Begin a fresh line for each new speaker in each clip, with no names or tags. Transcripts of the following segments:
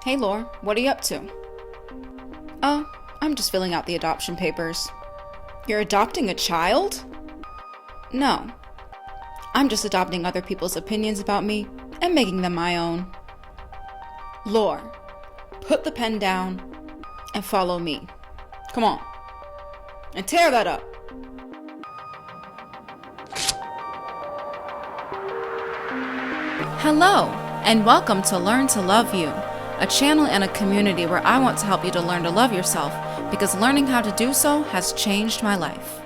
Hey Laura, what are you up to? Oh, I'm just filling out the adoption papers. You're adopting a child? No. I'm just adopting other people's opinions about me and making them my own. Laura, put the pen down and follow me. Come on. And tear that up. Hello, and welcome to Learn to Love You, a channel and a community where I want to help you to learn to love yourself because learning how to do so has changed my life.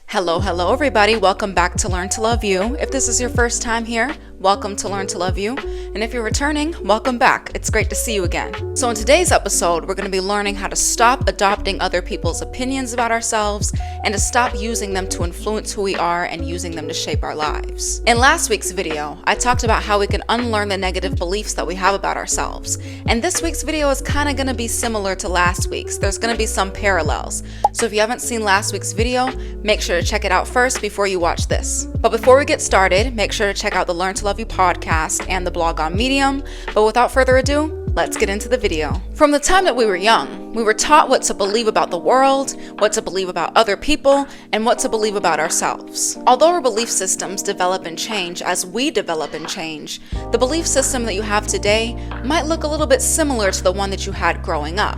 Hello everybody. Welcome back to Learn to Love You. If this is your first time here, welcome to Learn to Love You. And if you're returning, welcome back. It's great to see you again. So in today's episode, we're going to be learning how to stop adopting other people's opinions about ourselves and to stop using them to influence who we are and using them to shape our lives. In last week's video, I talked about how we can unlearn the negative beliefs that we have about ourselves. And this week's video is kind of going to be similar to last week's. There's going to be some parallels. So if you haven't seen last week's video, make sure to check it out first before you watch this. But before we get started, make sure to check out the Learn to Love You podcast and the blog on Medium. But without further ado, let's get into the video. From the time that we were young, we were taught what to believe about the world, what to believe about other people, and what to believe about ourselves. Although our belief systems develop and change as we develop and change, the belief system that you have today might look a little bit similar to the one that you had growing up.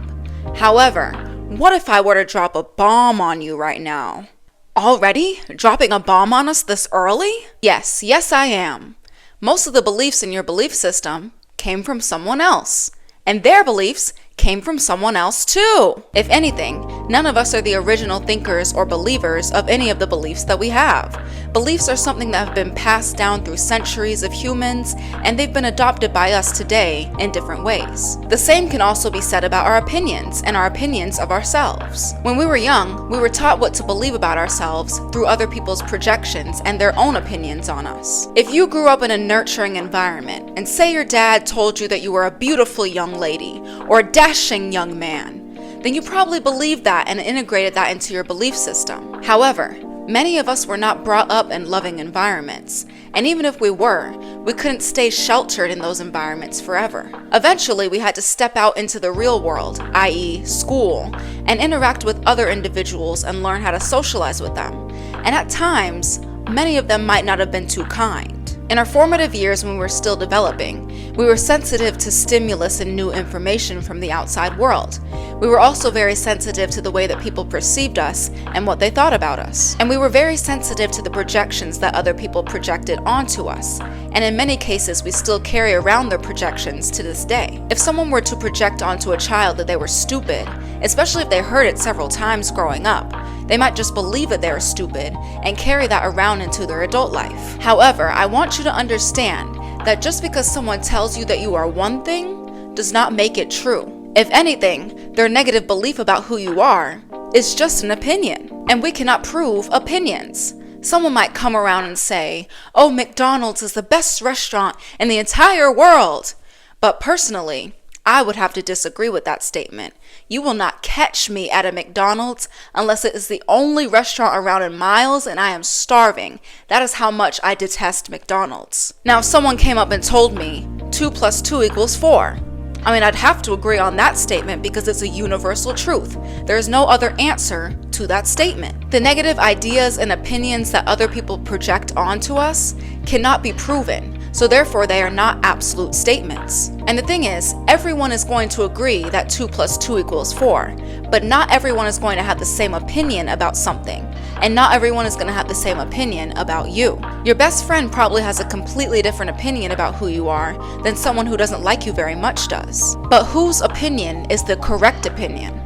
However, what if I were to drop a bomb on you right now? Already? Dropping a bomb on us this early? Yes, I am. Most of the beliefs in your belief system came from someone else, and their beliefs came from someone else too. If anything, none of us are the original thinkers or believers of any of the beliefs that we have. Beliefs are something that have been passed down through centuries of humans, and they've been adopted by us today in different ways. The same can also be said about our opinions and our opinions of ourselves. When we were young, we were taught what to believe about ourselves through other people's projections and their own opinions on us. If you grew up in a nurturing environment, and say your dad told you that you were a beautiful young lady or a dashing young man, then you probably believed that and integrated that into your belief system. However, many of us were not brought up in loving environments, and even if we were, we couldn't stay sheltered in those environments forever. Eventually, we had to step out into the real world, i.e. school, and interact with other individuals and learn how to socialize with them. And at times, many of them might not have been too kind. In our formative years when we were still developing, we were sensitive to stimulus and new information from the outside world. We were also very sensitive to the way that people perceived us and what they thought about us. And we were very sensitive to the projections that other people projected onto us. And in many cases, we still carry around their projections to this day. If someone were to project onto a child that they were stupid, especially if they heard it several times growing up, they might just believe that they are stupid and carry that around into their adult life. However, I want you to understand that just because someone tells you that you are one thing does not make it true. If anything, their negative belief about who you are is just an opinion, and we cannot prove opinions. Someone might come around and say, "Oh, McDonald's is the best restaurant in the entire world." But personally, I would have to disagree with that statement. You will not catch me at a McDonald's unless it is the only restaurant around in miles and I am starving. That is how much I detest McDonald's. Now, if someone came up and told me 2 + 2 = 4, I'd have to agree on that statement because it's a universal truth. There is no other answer to that statement. The negative ideas and opinions that other people project onto us cannot be proven, so therefore they are not absolute statements. And the thing is, everyone is going to agree that 2 + 2 = 4, but not everyone is going to have the same opinion about something, and not everyone is going to have the same opinion about you. Your best friend probably has a completely different opinion about who you are than someone who doesn't like you very much does. But whose opinion is the correct opinion?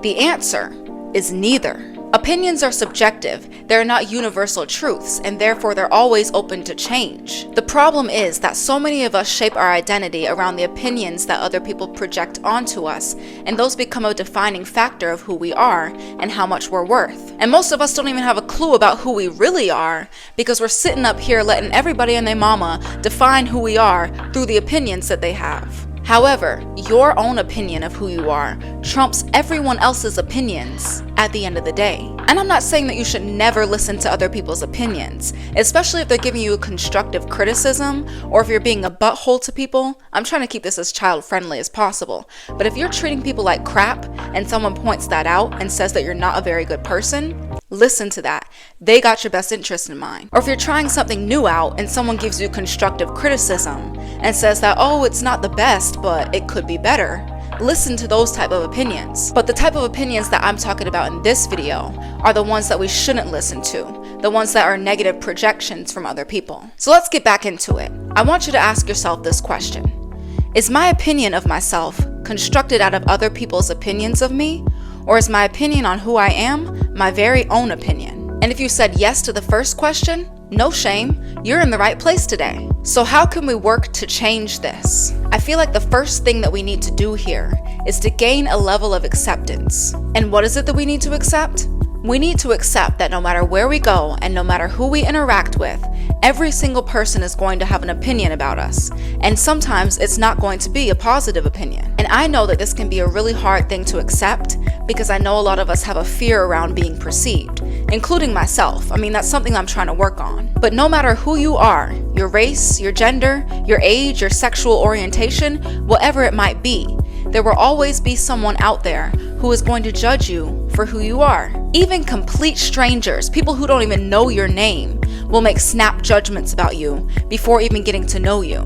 The answer is neither. Opinions are subjective, they're not universal truths, and therefore they're always open to change. The problem is that so many of us shape our identity around the opinions that other people project onto us, and those become a defining factor of who we are and how much we're worth. And most of us don't even have a clue about who we really are, because we're sitting up here letting everybody and their mama define who we are through the opinions that they have. However, your own opinion of who you are trumps everyone else's opinions at the end of the day. And I'm not saying that you should never listen to other people's opinions, especially if they're giving you constructive criticism or if you're being a butthole to people. I'm trying to keep this as child-friendly as possible. But if you're treating people like crap and someone points that out and says that you're not a very good person, listen to that. They got your best interest in mind. Or if you're trying something new out and someone gives you constructive criticism and says that, oh, it's not the best, but it could be better, listen to those type of opinions. But the type of opinions that I'm talking about in this video are the ones that we shouldn't listen to, the ones that are negative projections from other people. So let's get back into it. I want you to ask yourself this question. Is my opinion of myself constructed out of other people's opinions of me? Or is my opinion on who I am my very own opinion? And if you said yes to the first question, no shame, you're in the right place today. So how can we work to change this? I feel like the first thing that we need to do here is to gain a level of acceptance. And what is it that we need to accept? We need to accept that no matter where we go and no matter who we interact with, every single person is going to have an opinion about us. And sometimes it's not going to be a positive opinion. And I know that this can be a really hard thing to accept because I know a lot of us have a fear around being perceived, including myself. I mean, that's something I'm trying to work on. But no matter who you are, your race, your gender, your age, your sexual orientation, whatever it might be, there will always be someone out there who is going to judge you for who you are. Even complete strangers, people who don't even know your name, will make snap judgments about you before even getting to know you.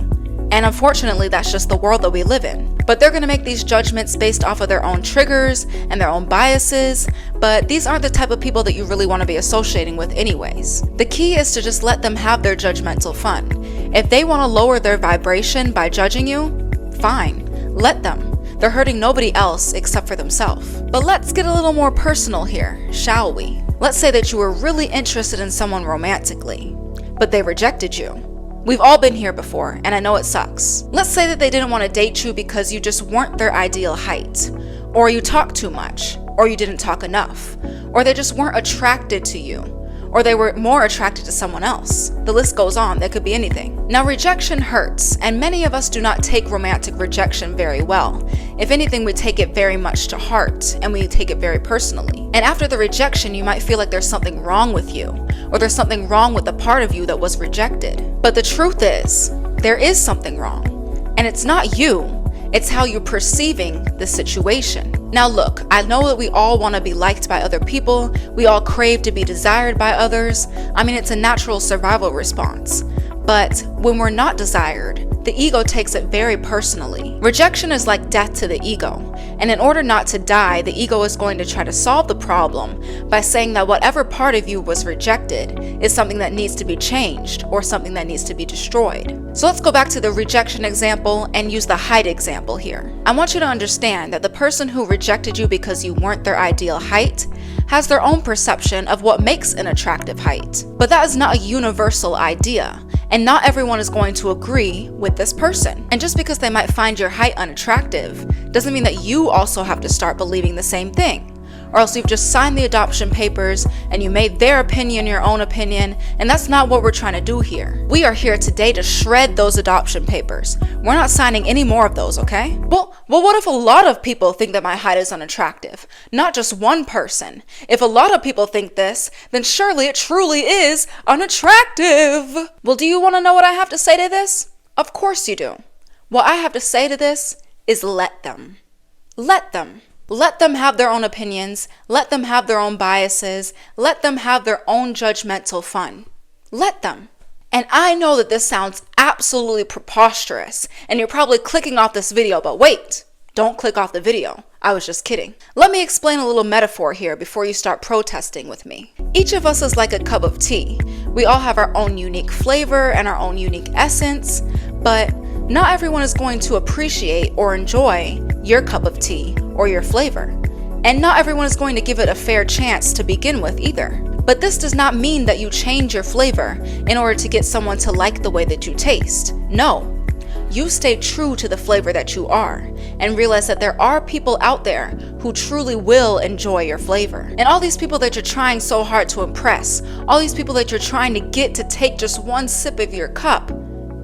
And unfortunately, that's just the world that we live in. But they're going to make these judgments based off of their own triggers and their own biases, but these aren't the type of people that you really want to be associating with anyways. The key is to just let them have their judgmental fun. If they want to lower their vibration by judging you, fine, let them. They're hurting nobody else except for themselves. But let's get a little more personal here, shall we? Let's say that you were really interested in someone romantically, but they rejected you. We've all been here before, and I know it sucks. Let's say that they didn't want to date you because you just weren't their ideal height, or you talked too much, or you didn't talk enough, or they just weren't attracted to you, or they were more attracted to someone else. The list goes on, that could be anything. Now, rejection hurts, and many of us do not take romantic rejection very well. If anything, we take it very much to heart, and we take it very personally. And after the rejection, you might feel like there's something wrong with you, or there's something wrong with the part of you that was rejected. But the truth is, there is something wrong, and it's not you. It's how you're perceiving the situation. Now look, I know that we all want to be liked by other people. We all crave to be desired by others. I mean, it's a natural survival response. But when we're not desired, the ego takes it very personally. Rejection is like death to the ego. And in order not to die, the ego is going to try to solve the problem by saying that whatever part of you was rejected is something that needs to be changed or something that needs to be destroyed. So let's go back to the rejection example and use the height example here. I want you to understand that the person who rejected you because you weren't their ideal height has their own perception of what makes an attractive height. But that is not a universal idea, and not everyone is going to agree with this person. And just because they might find your height unattractive doesn't mean that you also have to start believing the same thing. Or else you've just signed the adoption papers and you made their opinion your own opinion, and that's not what we're trying to do here. We are here today to shred those adoption papers. We're not signing any more of those, okay? Well, what if a lot of people think that my height is unattractive? Not just one person. If a lot of people think this, then surely it truly is unattractive. Well, do you want to know what I have to say to this? Of course you do. What I have to say to this is let them. Let them. Let them have their own opinions, let them have their own biases, let them have their own judgmental fun. Let them. And I know that this sounds absolutely preposterous, and you're probably clicking off this video, but wait, don't click off the video. I was just kidding. Let me explain a little metaphor here before you start protesting with me. Each of us is like a cup of tea. We all have our own unique flavor and our own unique essence, but not everyone is going to appreciate or enjoy your cup of tea or your flavor. And not everyone is going to give it a fair chance to begin with either. But this does not mean that you change your flavor in order to get someone to like the way that you taste. No. You stay true to the flavor that you are and realize that there are people out there who truly will enjoy your flavor. And all these people that you're trying so hard to impress, all these people that you're trying to get to take just one sip of your cup,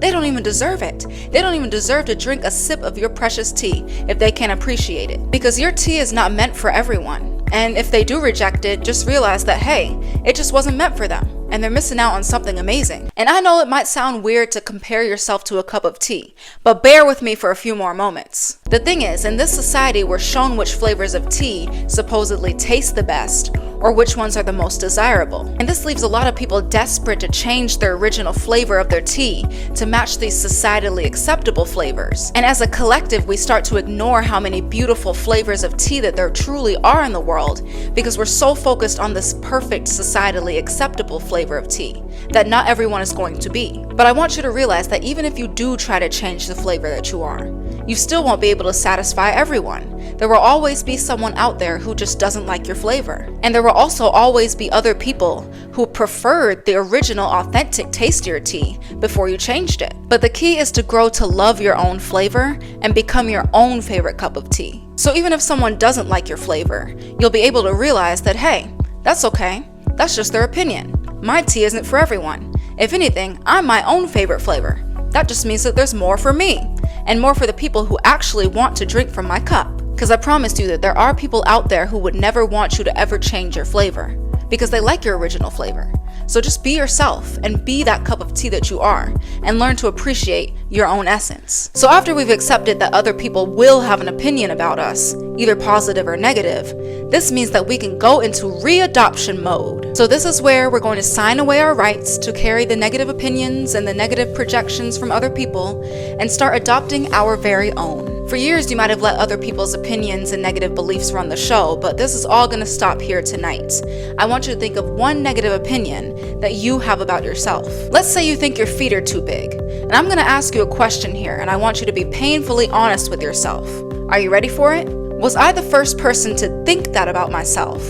they don't even deserve it. They don't even deserve to drink a sip of your precious tea if they can't appreciate it. Because your tea is not meant for everyone. And if they do reject it, just realize that, hey, it just wasn't meant for them, and they're missing out on something amazing. And I know it might sound weird to compare yourself to a cup of tea, but bear with me for a few more moments. The thing is, in this society, we're shown which flavors of tea supposedly taste the best, or which ones are the most desirable. And this leaves a lot of people desperate to change their original flavor of their tea to match these societally acceptable flavors. And as a collective, we start to ignore how many beautiful flavors of tea that there truly are in the world, because we're so focused on this perfect societally acceptable flavor of tea that not everyone is going to be. But I want you to realize that even if you do try to change the flavor that you are, you still won't be able to satisfy everyone. There will always be someone out there who just doesn't like your flavor. And there will also always be other people who preferred the original authentic tastier tea before you changed it. But the key is to grow to love your own flavor and become your own favorite cup of tea. So even if someone doesn't like your flavor, you'll be able to realize that, hey, that's okay. That's just their opinion. My tea isn't for everyone. If anything, I'm my own favorite flavor. That just means that there's more for me, and more for the people who actually want to drink from my cup. Because I promised you that there are people out there who would never want you to ever change your flavor, because they like your original flavor. So just be yourself and be that cup of tea that you are, and learn to appreciate your own essence. So after we've accepted that other people will have an opinion about us, either positive or negative, this means that we can go into readoption mode. So this is where we're going to sign away our rights to carry the negative opinions and the negative projections from other people and start adopting our very own. For years, you might have let other people's opinions and negative beliefs run the show, but this is all going to stop here tonight. I want you to think of one negative opinion that you have about yourself. Let's say you think your feet are too big, and I'm going to ask you a question here, and I want you to be painfully honest with yourself. Are you ready for it? Was I the first person to think that about myself?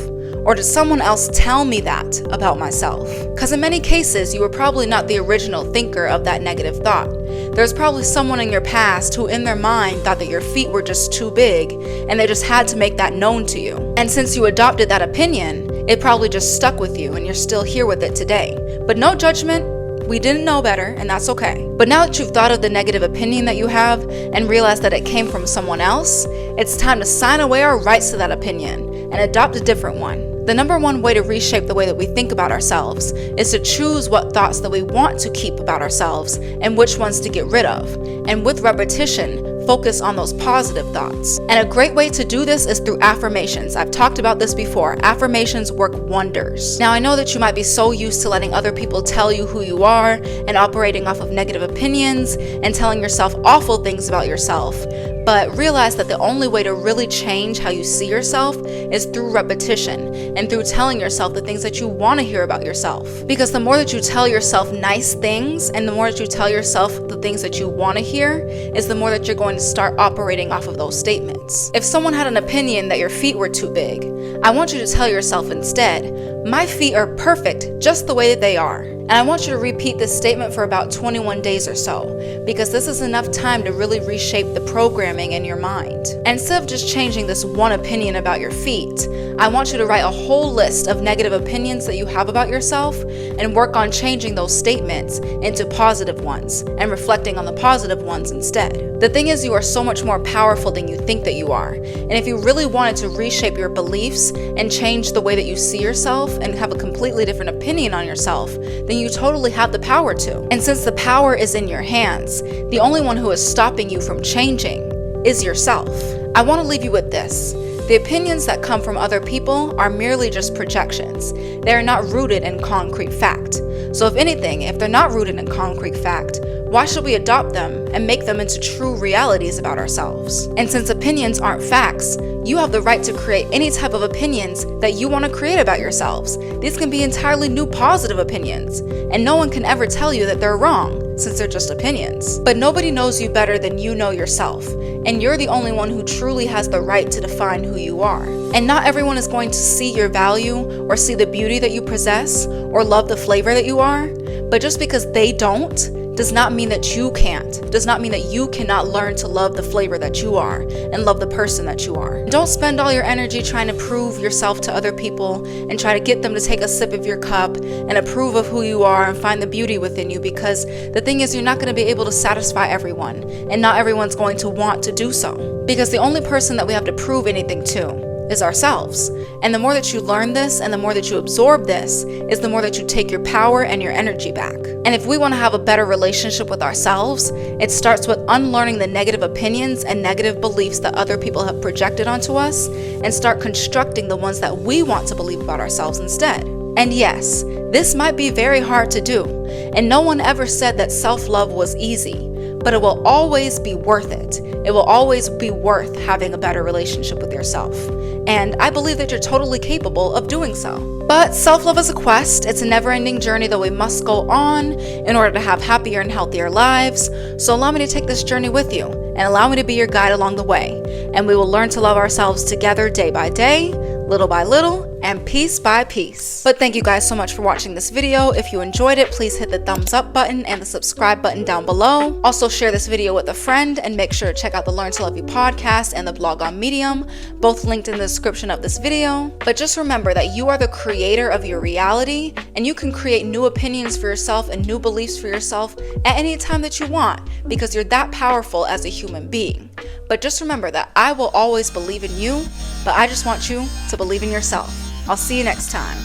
Or did someone else tell me that about myself? Because in many cases, you were probably not the original thinker of that negative thought. There's probably someone in your past who in their mind thought that your feet were just too big, and they just had to make that known to you. And since you adopted that opinion, it probably just stuck with you and you're still here with it today. But no judgment. We didn't know better, and that's okay. But now that you've thought of the negative opinion that you have and realized that it came from someone else, it's time to sign away our rights to that opinion and adopt a different one. The number one way to reshape the way that we think about ourselves is to choose what thoughts that we want to keep about ourselves and which ones to get rid of. And with repetition, focus on those positive thoughts. And a great way to do this is through affirmations. I've talked about this before. Affirmations work wonders. Now, I know that you might be so used to letting other people tell you who you are and operating off of negative opinions and telling yourself awful things about yourself. But realize that the only way to really change how you see yourself is through repetition and through telling yourself the things that you want to hear about yourself. Because the more that you tell yourself nice things and the more that you tell yourself the things that you want to hear is the more that you're going to start operating off of those statements. If someone had an opinion that your feet were too big, I want you to tell yourself instead, my feet are perfect just the way that they are. And I want you to repeat this statement for about 21 days or so, because this is enough time to really reshape the programming in your mind. And instead of just changing this one opinion about your feet, I want you to write a whole list of negative opinions that you have about yourself and work on changing those statements into positive ones and reflecting on the positive ones instead. The thing is, you are so much more powerful than you think that you are. And if you really wanted to reshape your beliefs and change the way that you see yourself and have a completely different opinion on yourself, then you totally have the power to. And since the power is in your hands, the only one who is stopping you from changing is yourself. I want to leave you with this. The opinions that come from other people are merely just projections. They are not rooted in concrete fact. So if anything, if they're not rooted in concrete fact, why should we adopt them and make them into true realities about ourselves? And since opinions aren't facts, you have the right to create any type of opinions that you want to create about yourselves. These can be entirely new positive opinions, and no one can ever tell you that they're wrong, since they're just opinions. But nobody knows you better than you know yourself, and you're the only one who truly has the right to define who you are. And not everyone is going to see your value or see the beauty that you possess or love the flavor that you are, but just because they don't does not mean that you can't, does not mean that you cannot learn to love the flavor that you are and love the person that you are. Don't spend all your energy trying to prove yourself to other people and try to get them to take a sip of your cup and approve of who you are and find the beauty within you, because the thing is, you're not going to be able to satisfy everyone, and not everyone's going to want to do so. Because the only person that we have to prove anything to is ourselves. And the more that you learn this and the more that you absorb this is the more that you take your power and your energy back. And if we want to have a better relationship with ourselves, it starts with unlearning the negative opinions and negative beliefs that other people have projected onto us and start constructing the ones that we want to believe about ourselves instead. And yes, this might be very hard to do, and no one ever said that self-love was easy, but it will always be worth it. It will always be worth having a better relationship with yourself. And I believe that you're totally capable of doing so. But self-love is a quest. It's a never-ending journey that we must go on in order to have happier and healthier lives. So allow me to take this journey with you and allow me to be your guide along the way. And we will learn to love ourselves together day by day, little by little, and piece by piece. But thank you guys so much for watching this video. If you enjoyed it, please hit the thumbs up button and the subscribe button down below. Also share this video with a friend and make sure to check out the Learn to Love You podcast and the blog on Medium, both linked in the description of this video. But just remember that you are the creator of your reality and you can create new opinions for yourself and new beliefs for yourself at any time that you want because you're that powerful as a human being. But just remember that I will always believe in you, but I just want you to believe in yourself. I'll see you next time.